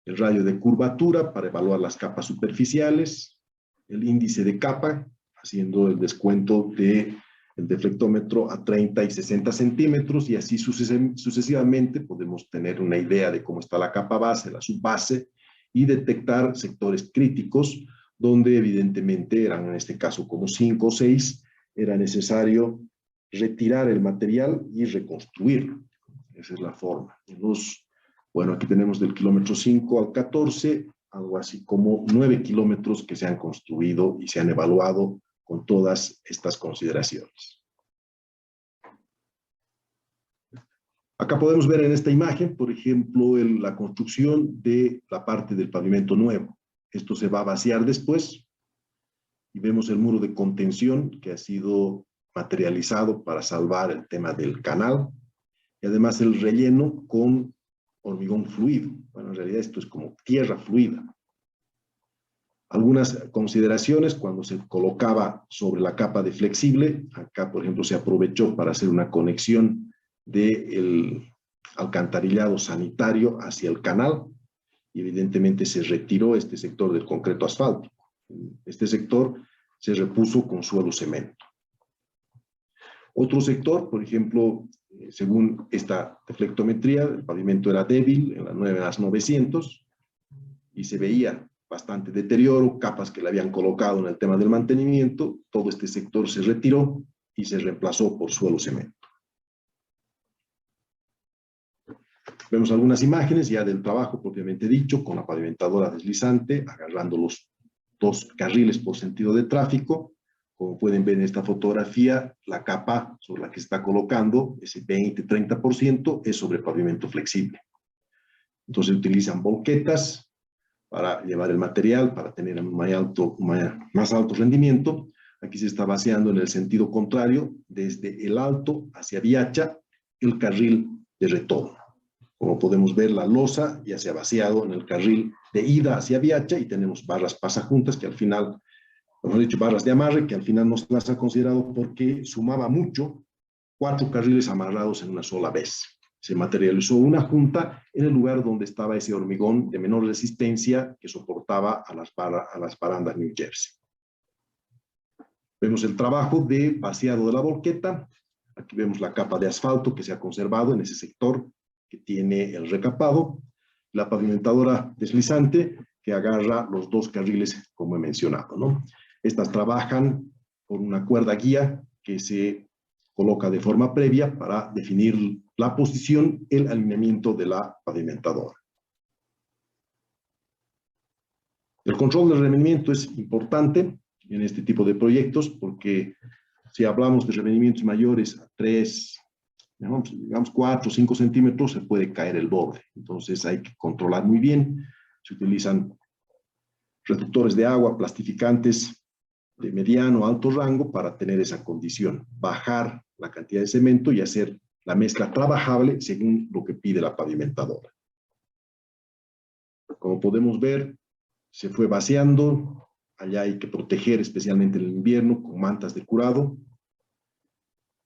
S1: El radio de curvatura para evaluar las capas superficiales. El índice de capa, haciendo el descuento del deflectómetro a 30 y 60 centímetros, y así sucesivamente podemos tener una idea de cómo está la capa base, la subbase, y detectar sectores críticos donde evidentemente eran en este caso como 5 o 6, era necesario retirar el material y reconstruirlo. Esa es la forma. Bueno, aquí tenemos del kilómetro 5 al 14, algo así como 9 kilómetros que se han construido y se han evaluado con todas estas consideraciones. Acá podemos ver en esta imagen, por ejemplo, la construcción de la parte del pavimento nuevo. Esto se va a vaciar después y vemos el muro de contención que ha sido materializado para salvar el tema del canal y además el relleno con hormigón fluido. Bueno, en realidad esto es como tierra fluida. Algunas consideraciones cuando se colocaba sobre la capa de flexible. Acá, por ejemplo, se aprovechó para hacer una conexión del alcantarillado sanitario hacia el canal y evidentemente se retiró este sector del concreto asfáltico. Este sector se repuso con suelo cemento. Otro sector, por ejemplo, según esta deflectometría, el pavimento era débil en las 900 y se veía bastante deterioro, capas que le habían colocado en el tema del mantenimiento. Todo este sector se retiró y se reemplazó por suelo cemento. Vemos algunas imágenes ya del trabajo propiamente dicho, con la pavimentadora deslizante, agarrando los 2 carriles por sentido de tráfico. Como pueden ver en esta fotografía, la capa sobre la que se está colocando, ese 20-30%, es sobre pavimento flexible. Entonces utilizan volquetas para llevar el material, para tener más alto rendimiento. Aquí se está vaciando en el sentido contrario, desde el Alto hacia Viacha, el carril de retorno. Como podemos ver, la losa ya se ha vaciado en el carril de ida hacia Viacha y tenemos barras pasajuntas que al final, mejor dicho, barras de amarre, que al final no se las ha considerado porque sumaba mucho 4 carriles amarrados en una sola vez. Se materializó una junta en el lugar donde estaba ese hormigón de menor resistencia que soportaba a las barandas New Jersey. Vemos el trabajo de vaciado de la volqueta. Aquí vemos la capa de asfalto que se ha conservado en ese sector que tiene el recapado. La pavimentadora deslizante que agarra los 2 carriles como he mencionado, ¿no? Estas trabajan por una cuerda guía que se coloca de forma previa para definir la posición, el alineamiento de la pavimentadora. El control del revenimiento es importante en este tipo de proyectos porque si hablamos de revenimientos mayores a 3, digamos 4 o 5 centímetros, se puede caer el borde. Entonces hay que controlar muy bien. Se utilizan reductores de agua, plastificantes de mediano a alto rango para tener esa condición. Bajar la cantidad de cemento y hacer la mezcla trabajable según lo que pide la pavimentadora. Como podemos ver, se fue vaciando. Allá hay que proteger, especialmente en el invierno, con mantas de curado.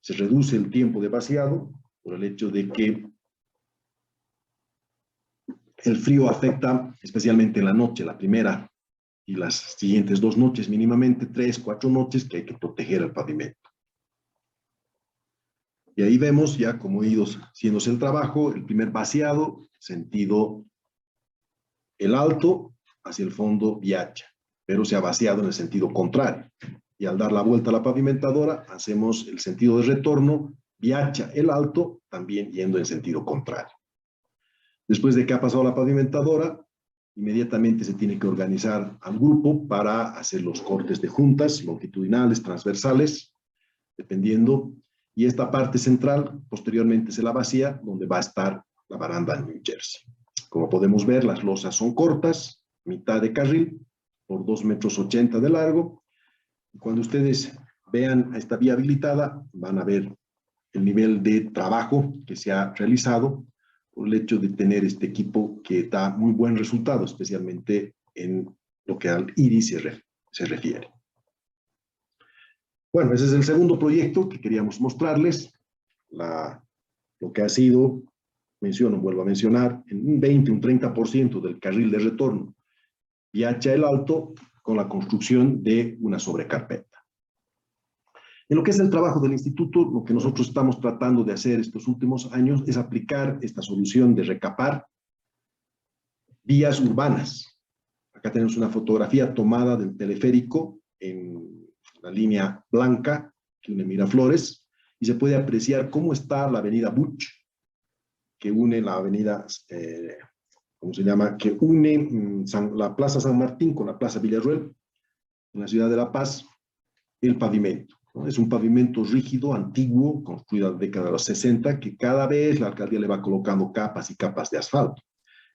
S1: Se reduce el tiempo de vaciado por el hecho de que el frío afecta especialmente en la noche, la primera y las siguientes 2 noches, mínimamente 3, 4 noches, que hay que proteger el pavimento. Y ahí vemos ya cómo ha ido haciéndose el trabajo, el primer vaciado, sentido el Alto hacia el fondo Viacha, pero se ha vaciado en el sentido contrario. Y al dar la vuelta a la pavimentadora, hacemos el sentido de retorno, Viacha el Alto, también yendo en sentido contrario. Después de que ha pasado la pavimentadora, inmediatamente se tiene que organizar al grupo para hacer los cortes de juntas, longitudinales, transversales, dependiendo. Y esta parte central, posteriormente se la vacía, donde va a estar la baranda New Jersey. Como podemos ver, las losas son cortas, mitad de carril, por 2,80 metros de largo. Cuando ustedes vean esta vía habilitada, van a ver el nivel de trabajo que se ha realizado por el hecho de tener este equipo que da muy buen resultado, especialmente en lo que al IRI se refiere. Bueno, ese es el segundo proyecto que queríamos mostrarles. Lo que ha sido, vuelvo a mencionar, en un 20, un 30% del carril de retorno Viacha el Alto con la construcción de una sobrecarpeta. En lo que es el trabajo del instituto, lo que nosotros estamos tratando de hacer estos últimos años es aplicar esta solución de recapar vías urbanas. Acá tenemos una fotografía tomada del teleférico en la línea blanca que une Miraflores y se puede apreciar cómo está la avenida Butch, que une la avenida, ¿cómo se llama? Que une la Plaza San Martín con la Plaza Villarruel, en la ciudad de La Paz, el pavimento, ¿no? Es un pavimento rígido, antiguo, construido en la década de los 60, que cada vez la alcaldía le va colocando capas y capas de asfalto.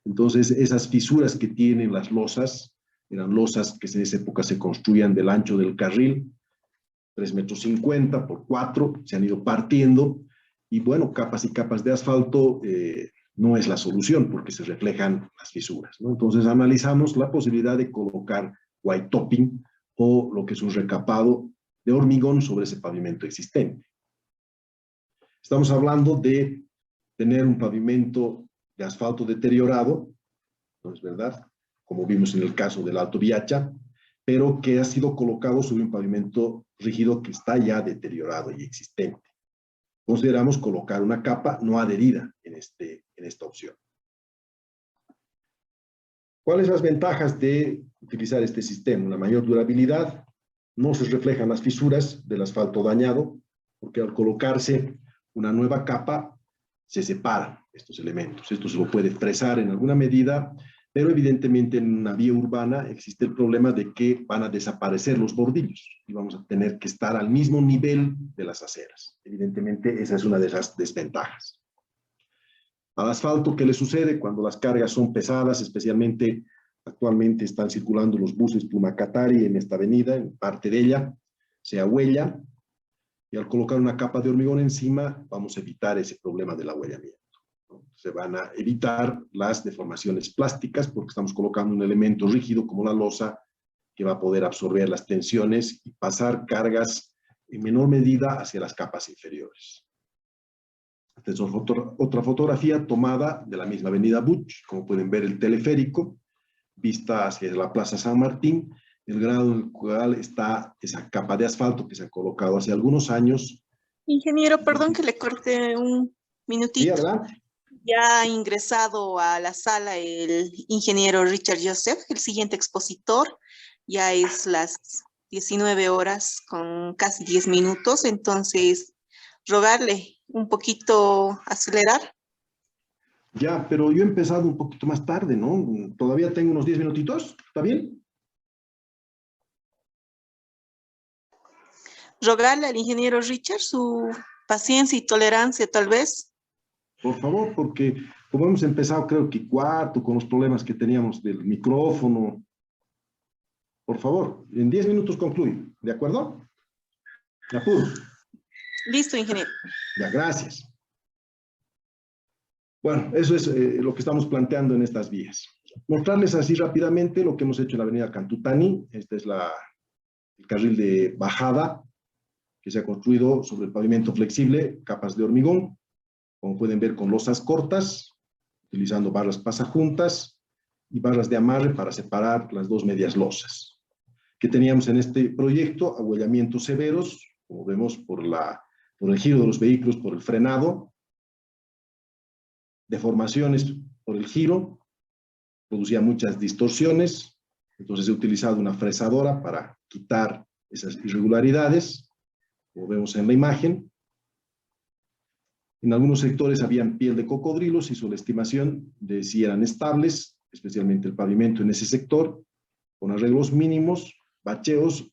S1: Entonces, esas fisuras que tienen las losas, eran losas que en esa época se construían del ancho del carril, 3,50 metros por 4, se han ido partiendo, y bueno, capas y capas de asfalto no es la solución porque se reflejan las fisuras, ¿no? Entonces analizamos la posibilidad de colocar white topping o lo que es un recapado de hormigón sobre ese pavimento existente. Estamos hablando de tener un pavimento de asfalto deteriorado, ¿no es verdad? Como vimos en el caso del Alto Viacha, pero que ha sido colocado sobre un pavimento rígido que está ya deteriorado y existente. consideramos colocar una capa no adherida en esta opción. ¿Cuáles son las ventajas de utilizar este sistema? Una mayor durabilidad, no se reflejan las fisuras del asfalto dañado, porque al colocarse una nueva capa se separan estos elementos. Esto se lo puede fresar en alguna medida, pero evidentemente en una vía urbana existe el problema de que van a desaparecer los bordillos y vamos a tener que estar al mismo nivel de las aceras. Evidentemente esa es una de las desventajas. Al asfalto, ¿qué le sucede cuando las cargas son pesadas? Especialmente actualmente están circulando los buses Pumacatari en esta avenida, en parte de ella, se ahuella, y al colocar una capa de hormigón encima vamos a evitar ese problema del ahuellamiento, ¿no? Se van a evitar las deformaciones plásticas porque estamos colocando un elemento rígido como la losa que va a poder absorber las tensiones y pasar cargas en menor medida hacia las capas inferiores. Esta es otra fotografía tomada de la misma avenida Buch, como pueden ver el teleférico, vista hacia la Plaza San Martín, el grado en el cual está esa capa de asfalto que se ha colocado hace algunos años.
S2: Ingeniero, perdón que le corte un minutito.
S1: Sí, adelante.
S2: Ya ha ingresado a la sala el ingeniero Richard Joseph, el siguiente expositor. Ya es las 19 horas con casi 10 minutos, entonces rogarle un poquito acelerar.
S1: Ya, pero yo he empezado un poquito más tarde, ¿no? Todavía tengo unos 10 minutitos, ¿está bien?
S2: Rogarle al ingeniero Richard su paciencia y tolerancia, tal vez.
S1: Por favor, porque como hemos empezado creo que cuarto, con los problemas que teníamos del micrófono, por favor, en 10 minutos concluyo, ¿de acuerdo? Me apuro.
S2: Listo, ingeniero.
S1: Ya, gracias. Bueno, eso es lo que estamos planteando en estas vías. Mostrarles así rápidamente lo que hemos hecho en la avenida Cantutani. Este es el carril de bajada que se ha construido sobre el pavimento flexible, capas de hormigón, como pueden ver con losas cortas, utilizando barras pasajuntas y barras de amarre para separar las dos medias losas. ¿Qué teníamos en este proyecto? Ahuellamientos severos, como vemos por el giro de los vehículos, por el frenado, deformaciones por el giro, producía muchas distorsiones, entonces he utilizado una fresadora para quitar esas irregularidades, como vemos en la imagen. En algunos sectores habían piel de cocodrilo, se hizo la estimación de si eran estables, especialmente el pavimento en ese sector, con arreglos mínimos, bacheos,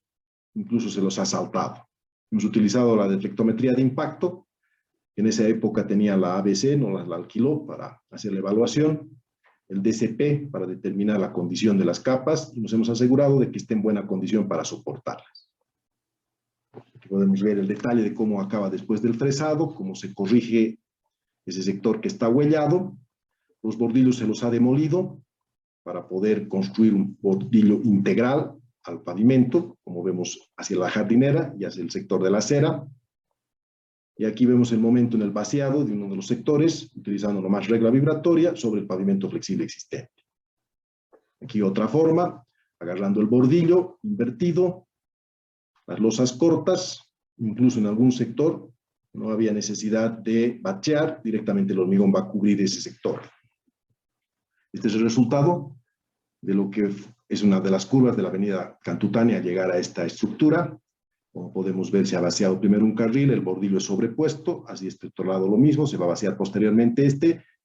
S1: incluso se los ha saltado. Hemos utilizado la detectometría de impacto, que en esa época tenía la ABC, nos la alquiló para hacer la evaluación, el DCP para determinar la condición de las capas, y nos hemos asegurado de que esté en buena condición para soportarlas. Aquí podemos ver el detalle de cómo acaba después del fresado, cómo se corrige ese sector que está huellado. Los bordillos se los ha demolido para poder construir un bordillo integral al pavimento, como vemos hacia la jardinera y hacia el sector de la acera. Y aquí vemos el momento en el vaciado de uno de los sectores, utilizando nomás regla vibratoria sobre el pavimento flexible existente. Aquí otra forma, agarrando el bordillo invertido, las losas cortas, incluso en algún sector no había necesidad de bachear, directamente el hormigón va a cubrir ese sector. Este es el resultado de lo que es una de las curvas de la avenida Cantutani al llegar a esta estructura. Como podemos ver, se ha vaciado primero un carril, el bordillo es sobrepuesto, así este otro lado lo mismo, se va a vaciar posteriormente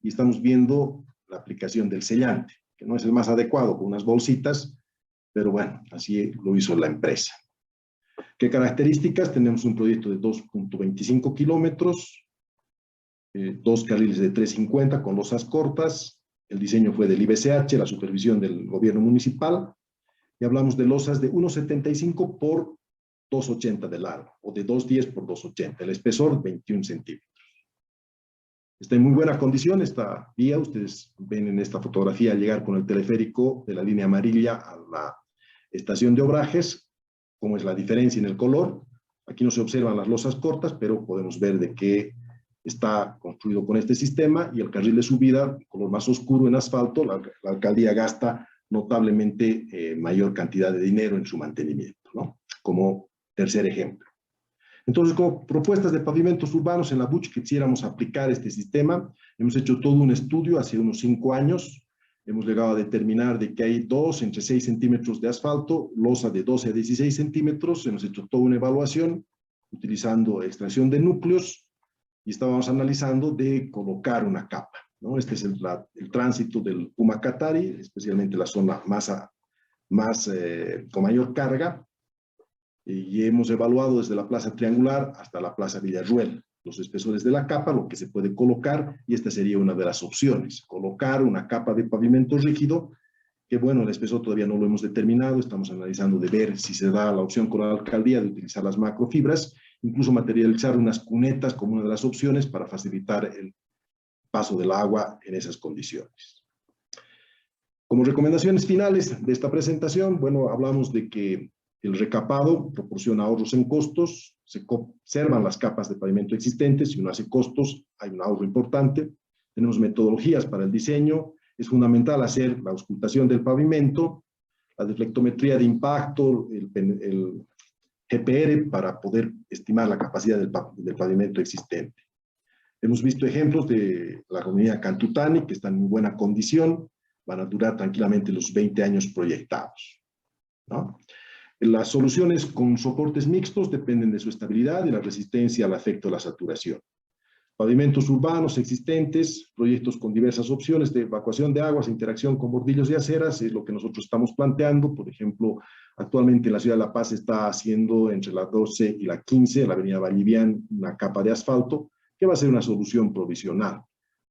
S1: y estamos viendo la aplicación del sellante, que no es el más adecuado, con unas bolsitas, pero bueno, así lo hizo la empresa. ¿Qué características? Tenemos un proyecto de 2.25 kilómetros, 2 carriles de 3.50 con losas cortas, el diseño fue del IBCH, la supervisión del gobierno municipal, y hablamos de losas de 1.75 por 2.80 de largo, o de 2.10 por 2.80, el espesor 21 centímetros. Está en muy buena condición esta vía, ustedes ven en esta fotografía llegar con el teleférico de la línea amarilla a la estación de Obrajes, cómo es la diferencia en el color. Aquí no se observan las losas cortas, pero podemos ver de que está construido con este sistema, y el carril de subida, color más oscuro en asfalto, la alcaldía gasta notablemente mayor cantidad de dinero en su mantenimiento, ¿no? Como tercer ejemplo. Entonces, como propuestas de pavimentos urbanos, en la BUCH quisiéramos aplicar este sistema. Hemos hecho todo un estudio hace unos 5 años. Hemos llegado a determinar de que hay entre 6 centímetros de asfalto, losa de 12 a 16 centímetros. Hemos hecho toda una evaluación utilizando extracción de núcleos y estábamos analizando de colocar una capa, ¿no? Este es el tránsito del Humacatari, especialmente la zona con mayor carga, y hemos evaluado desde la Plaza Triangular hasta la Plaza Villarruel los espesores de la capa, lo que se puede colocar, y esta sería una de las opciones, colocar una capa de pavimento rígido, que bueno, el espesor todavía no lo hemos determinado, estamos analizando de ver si se da la opción con la alcaldía de utilizar las macrofibras, incluso materializar unas cunetas como una de las opciones para facilitar el paso del agua en esas condiciones. Como recomendaciones finales de esta presentación, bueno, hablamos de que el recapado proporciona ahorros en costos, se conservan las capas de pavimento existentes, si uno hace costos hay un ahorro importante, tenemos metodologías para el diseño, es fundamental hacer la auscultación del pavimento, la deflectometría de impacto, el GPR para poder estimar la capacidad del pavimento existente. Hemos visto ejemplos de la comunidad Cantutani que está en muy buena condición, van a durar tranquilamente los 20 años proyectados, ¿no? Las soluciones con soportes mixtos dependen de su estabilidad y la resistencia al efecto de la saturación. Pavimentos urbanos existentes, proyectos con diversas opciones de evacuación de aguas, interacción con bordillos y aceras, es lo que nosotros estamos planteando. Por ejemplo, actualmente en la ciudad de La Paz está haciendo entre la 12 y la 15, la avenida Vallivian, una capa de asfalto, que va a ser una solución provisional.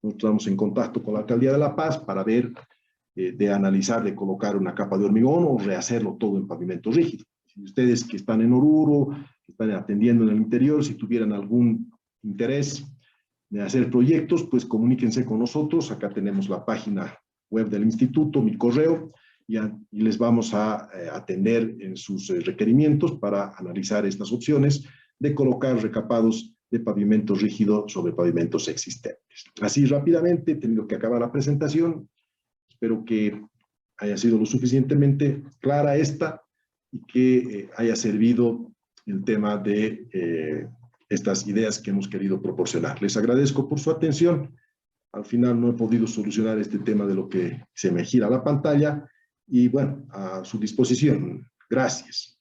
S1: Nosotros estamos en contacto con la alcaldía de La Paz para ver de analizar, de colocar una capa de hormigón o rehacerlo todo en pavimento rígido. Si ustedes que están en Oruro, que están atendiendo en el interior, si tuvieran algún interés de hacer proyectos, pues comuníquense con nosotros. Acá tenemos la página web del instituto, mi correo, y les vamos a atender en sus requerimientos para analizar estas opciones de colocar recapados de pavimento rígido sobre pavimentos existentes. Así rápidamente, he tenido que acabar la presentación. Espero que haya sido lo suficientemente clara esta y que haya servido el tema de estas ideas que hemos querido proporcionar. Les agradezco por su atención. Al final no he podido solucionar este tema de lo que se me gira la pantalla y bueno, a su disposición. Gracias.